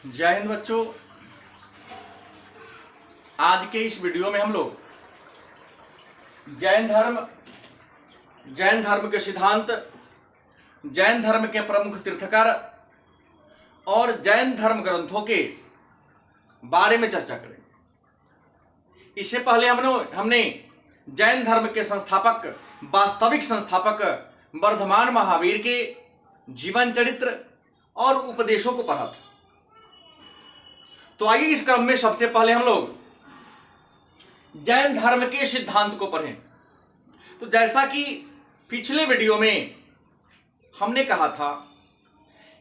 जय हिंद बच्चों। आज के इस वीडियो में हम लोग जैन धर्म के सिद्धांत, जैन धर्म के प्रमुख तीर्थकर और जैन धर्म ग्रंथों के बारे में चर्चा करेंगे। इससे पहले हमने जैन धर्म के संस्थापक, वास्तविक संस्थापक वर्धमान महावीर के जीवन चरित्र और उपदेशों को पढ़ा था। तो आइए इस क्रम में सबसे पहले हम लोग जैन धर्म के सिद्धांत को पढ़ें। तो जैसा कि पिछले वीडियो में हमने कहा था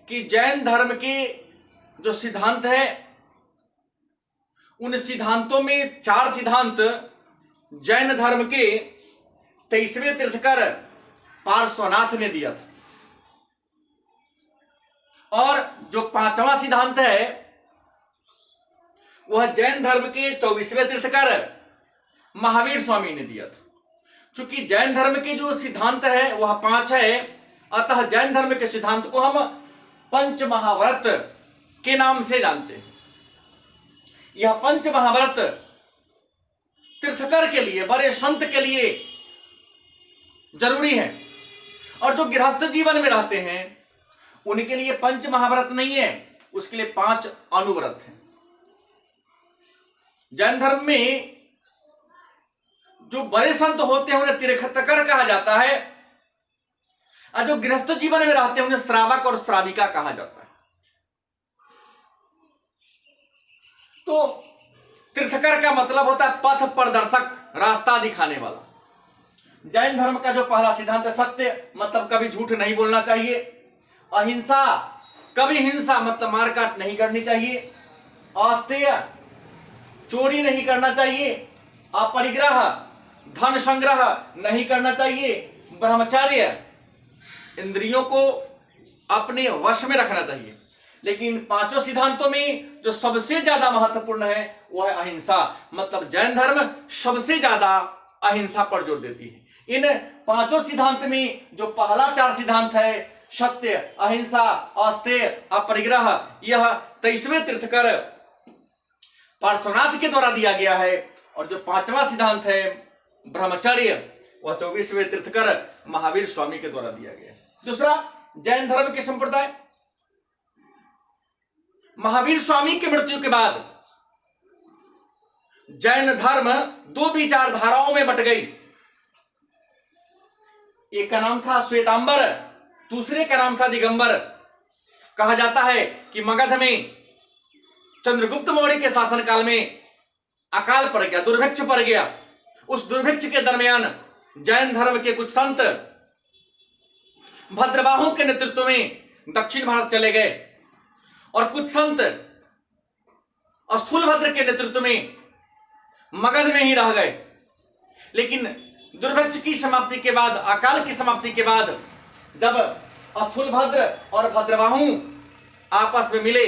कि जैन धर्म के जो सिद्धांत है, उन सिद्धांतों में 4 सिद्धांत जैन धर्म के 23वें तीर्थकर पार्श्वनाथ ने दिया था, और जो 5वां सिद्धांत है वह जैन धर्म के 24वें तीर्थकर महावीर स्वामी ने दिया था। चूंकि जैन धर्म के जो सिद्धांत है वह 5 है, अतः जैन धर्म के सिद्धांत को हम पंच महाव्रत के नाम से जानते हैं। यह पंच महाव्रत तीर्थकर के लिए, बड़े संत के लिए जरूरी है, और जो गृहस्थ जीवन में रहते हैं उनके लिए पंच महाव्रत नहीं है, उसके लिए 5 अनुव्रत हैं। जैन धर्म में जो बड़े संत होते हैं उन्हें तीर्थकर कहा जाता है, और जो गृहस्थ जीवन में रहते हैं उन्हें श्रावक और श्राविका कहा जाता है। तो तीर्थकर का मतलब होता है पथ प्रदर्शक, रास्ता दिखाने वाला। जैन धर्म का जो पहला सिद्धांत है सत्य, मतलब कभी झूठ नहीं बोलना चाहिए। अहिंसा, कभी हिंसा मतलब मारकाट नहीं करनी चाहिए। आस्तेय, चोरी नहीं करना चाहिए। अपरिग्रह, धन संग्रह नहीं करना चाहिए। ब्रह्मचर्य, इंद्रियों को अपने वश में रखना चाहिए। लेकिन 5 सिद्धांतों में जो सबसे ज्यादा महत्वपूर्ण है वह है अहिंसा, मतलब जैन धर्म सबसे ज्यादा अहिंसा पर जोर देती है। इन 5 सिद्धांत में जो पहला 4 सिद्धांत है सत्य, अहिंसा, आस्तेय, अपरिग्रह, यह 23वें तीर्थकर पार्श्वनाथ के द्वारा दिया गया है, और जो 5वां सिद्धांत है ब्रह्मचर्य, वह 24वें तीर्थकर महावीर स्वामी के द्वारा दिया गया है। दूसरा, जैन धर्म के संप्रदाय। महावीर स्वामी की मृत्यु के बाद जैन धर्म 2 विचारधाराओं में बट गई। एक का नाम था श्वेतांबर, दूसरे का नाम था दिगंबर। कहा जाता है कि मगध में चंद्रगुप्त मौर्य के शासनकाल में अकाल पड़ गया, दुर्भिक्ष पड़ गया। उस दुर्भिक्ष के दरमियान जैन धर्म के कुछ संत भद्रबाहु के नेतृत्व में दक्षिण भारत चले गए, और कुछ संत स्थूलभद्र के नेतृत्व में मगध में ही रह गए। लेकिन दुर्भिक्ष की समाप्ति के बाद, अकाल की समाप्ति के बाद, जब स्थूलभद्र और भद्रबाहु आपस में मिले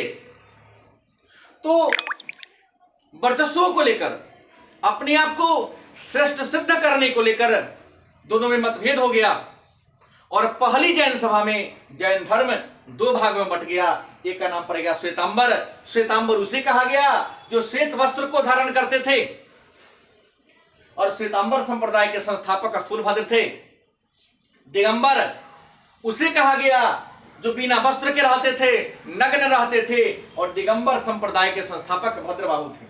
तो वर्चस्वों को लेकर, अपने आप को श्रेष्ठ सिद्ध करने को लेकर दोनों में मतभेद हो गया, और पहली जैन सभा में जैन धर्म 2 भाग में बट गया। एक का नाम पड़ गया श्वेतांबर। श्वेतांबर उसे कहा गया जो श्वेत वस्त्र को धारण करते थे, और श्वेतांबर संप्रदाय के संस्थापक स्थूलभद्र थे। दिगंबर उसे कहा गया जो बिना वस्त्र के रहते थे, नग्न रहते थे, और दिगंबर संप्रदाय के संस्थापक भद्रबाहु थे।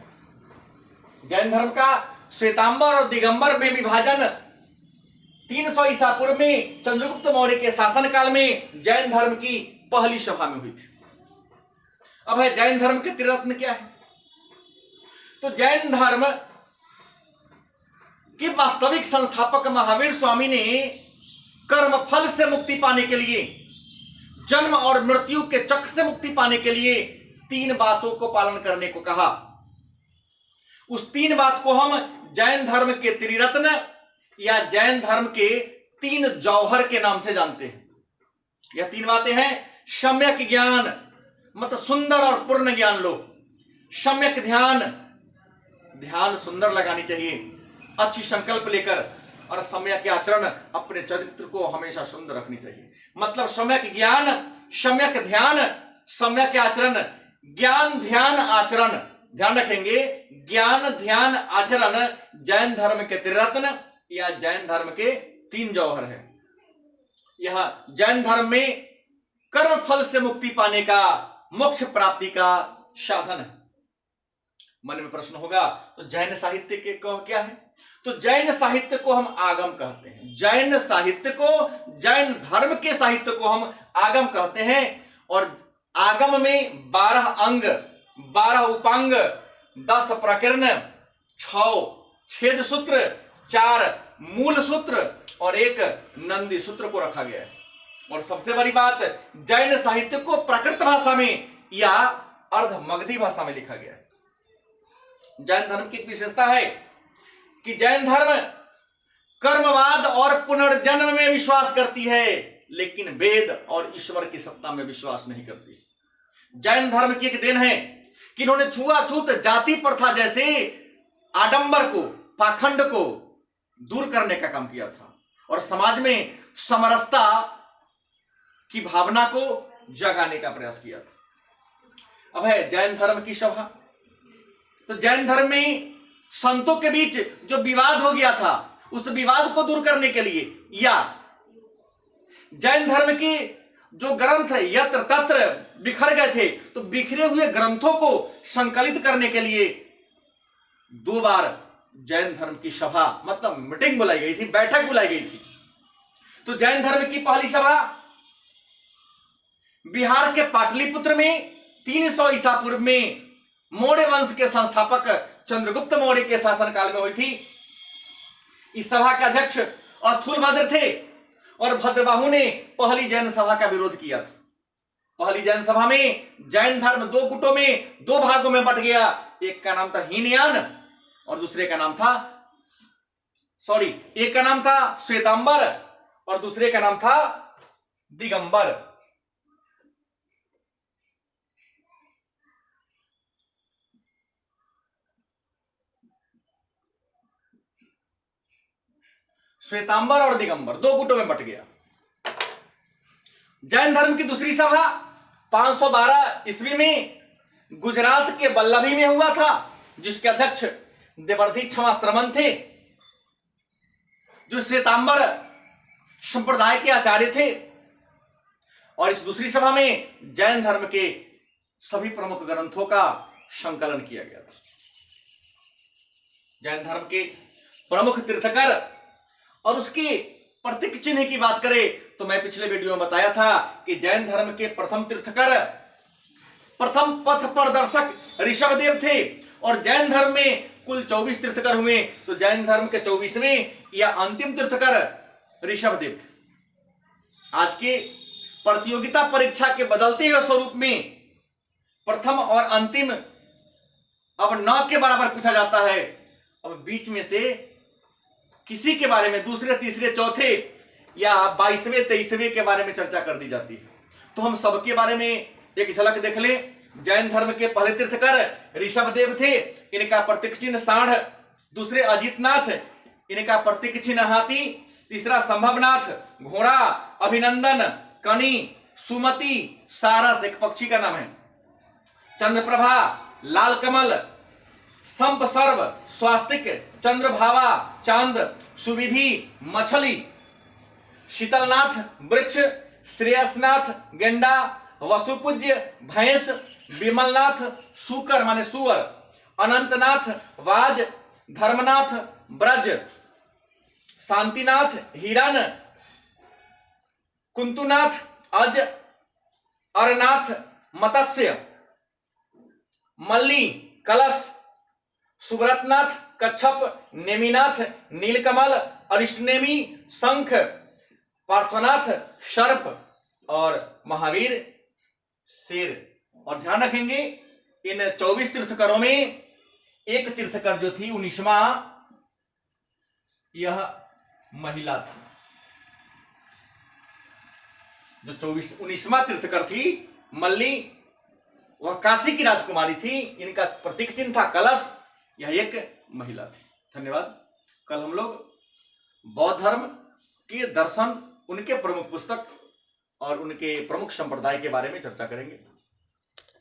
जैन धर्म का श्वेतांबर और दिगंबर में विभाजन 300 ईसा पूर्व में चंद्रगुप्त मौर्य के शासनकाल में जैन धर्म की पहली सभा में हुई थी। अब है जैन धर्म के त्रिरत्न क्या है। तो जैन धर्म के वास्तविक संस्थापक महावीर स्वामी ने कर्म फल से मुक्ति पाने के लिए, जन्म और मृत्यु के चक्र से मुक्ति पाने के लिए 3 बातों को पालन करने को कहा। उस 3 बात को हम जैन धर्म के त्रिरत्न या जैन धर्म के 3 जौहर के नाम से जानते हैं। यह 3 बातें हैं। सम्यक ज्ञान, मतलब सुंदर और पूर्ण ज्ञान लो। सम्यक ध्यान, ध्यान सुंदर लगानी चाहिए, अच्छी संकल्प लेकर, और सम्यक आचरण, अपने चरित्र को हमेशा सुंदर रखनी चाहिए। मतलब सम्यक ज्ञान, सम्यक ध्यान, सम्यक आचरण, ज्ञान ध्यान आचरण, ध्यान रखेंगे, ज्ञान ध्यान आचरण जैन धर्म के त्रिरत्न या जैन धर्म के 3 जौहर है। यह जैन धर्म में कर्म फल से मुक्ति पाने का, मोक्ष प्राप्ति का साधन है। मन में प्रश्न होगा तो जैन साहित्य के क्या है? तो जैन साहित्य को हम आगम कहते हैं। जैन साहित्य को, जैन धर्म के साहित्य को हम आगम कहते हैं। और आगम में 12 अंग, 12 उपांग, 10 प्रकरण, 6 छेद सूत्र, 4 मूल सूत्र और 1 नंदी सूत्र को रखा गया है। और सबसे बड़ी बात, जैन साहित्य को प्राकृत भाषा में या अर्ध मगधी भाषा में लिखा गया है। जैन धर्म की विशेषता है कि जैन धर्म कर्मवाद और पुनर्जन्म में विश्वास करती है, लेकिन वेद और ईश्वर की सत्ता में विश्वास नहीं करती। जैन धर्म की एक देन है कि इन्होंने छुआछूत, जाति प्रथा जैसे आडंबर को, पाखंड को दूर करने का काम किया था और समाज में समरसता की भावना को जगाने का प्रयास किया था। अब है जैन धर्म की सभा। तो जैन धर्म में संतों के बीच जो विवाद हो गया था, उस विवाद को दूर करने के लिए या जैन धर्म के जो ग्रंथ यत्र तत्र बिखर गए थे, तो बिखरे हुए ग्रंथों को संकलित करने के लिए 2 बार जैन धर्म की सभा, मतलब मीटिंग बुलाई गई थी, बैठक बुलाई गई थी। तो जैन धर्म की पहली सभा बिहार के पाटलिपुत्र में 300 ईसा पूर्व में मौर्य वंश के संस्थापक चंद्रगुप्त मौर्य के शासनकाल में हुई थी। इस सभा के अध्यक्ष स्थूलभद्र थे और भद्रबाहु ने पहली जैन सभा का विरोध किया था। पहली जैन सभा में जैन धर्म 2 गुटों में, 2 भागों में बट गया। एक का नाम था हीनयान और दूसरे का नाम था, एक का नाम था श्वेतांबर और दूसरे का नाम था दिगंबर। श्वेतांबर और दिगंबर 2 गुटों में बट गया। जैन धर्म की दूसरी सभा 512 ईस्वी में गुजरात के वल्लभी में हुआ था, जिसके अध्यक्ष देवर्धि क्षमाश्रमण थे, जो श्वेतांबर संप्रदाय के आचार्य थे। और इस दूसरी सभा में जैन धर्म के सभी प्रमुख ग्रंथों का संकलन किया गया था। जैन धर्म के प्रमुख तीर्थकर और उसके प्रतीक चिन्ह की बात करें तो मैं पिछले वीडियो में बताया था कि जैन धर्म के प्रथम तीर्थकर, प्रथम पथ प्रदर्शक ऋषभदेव थे। और जैन धर्म में कुल 24 तीर्थकर हुए, तो जैन धर्म के 24वें या अंतिम तीर्थकर ऋषभदेव थे। आज के प्रतियोगिता परीक्षा के बदलते हुए स्वरूप में प्रथम और अंतिम अब 9 के बराबर पूछा जाता है। अब बीच में से किसी के बारे में दूसरे, तीसरे, चौथे या 22वें, 23वें के बारे में चर्चा कर दी जाती है। तो हम सबके बारे में एक झलक देख लें। जैन धर्म के पहले तीर्थकर ऋषभदेव थे, इनका प्रतीक चिन्ह सांड। दूसरे अजितनाथ, इनका प्रतीक चिन्ह हाथी। तीसरा संभवनाथ, घोड़ा। अभिनंदन, कनी, सुमति, सारस एक पक्षी का नाम है। चंद्रप्रभा, लाल कमल, संप सर्व, स्वास्तिक, चंद्रभावा, चांद, सुविधि, मछली। शीतलनाथ, वृक्ष। श्रेयसनाथ, गेंडा। वसुपूज्य, भैंस। विमलनाथ, सूकर माने सुअर। अनंतनाथ, वाज। धर्मनाथ, ब्रज। शांतिनाथ, हिरण। कुंतुनाथ, अज। अरनाथ, मत्स्य। मल्ली, कलश। सुब्रतनाथ, कच्छप। नेमिनाथ, नीलकमल। अरिष्टनेमी, शंख। पार्श्वनाथ, सर्प। और महावीर, शेर। और ध्यान रखेंगे इन 24 तीर्थकरों में एक तीर्थकर जो थी 19वां, यह महिला थी। जो 19वां तीर्थकर थी मल्ली, वह काशी की राजकुमारी थी। इनका प्रतीक चिन्ह था कलश। यह एक महिला थी। धन्यवाद। कल हम लोग बौद्ध धर्म के दर्शन, उनके प्रमुख पुस्तक और उनके प्रमुख संप्रदाय के बारे में चर्चा करेंगे।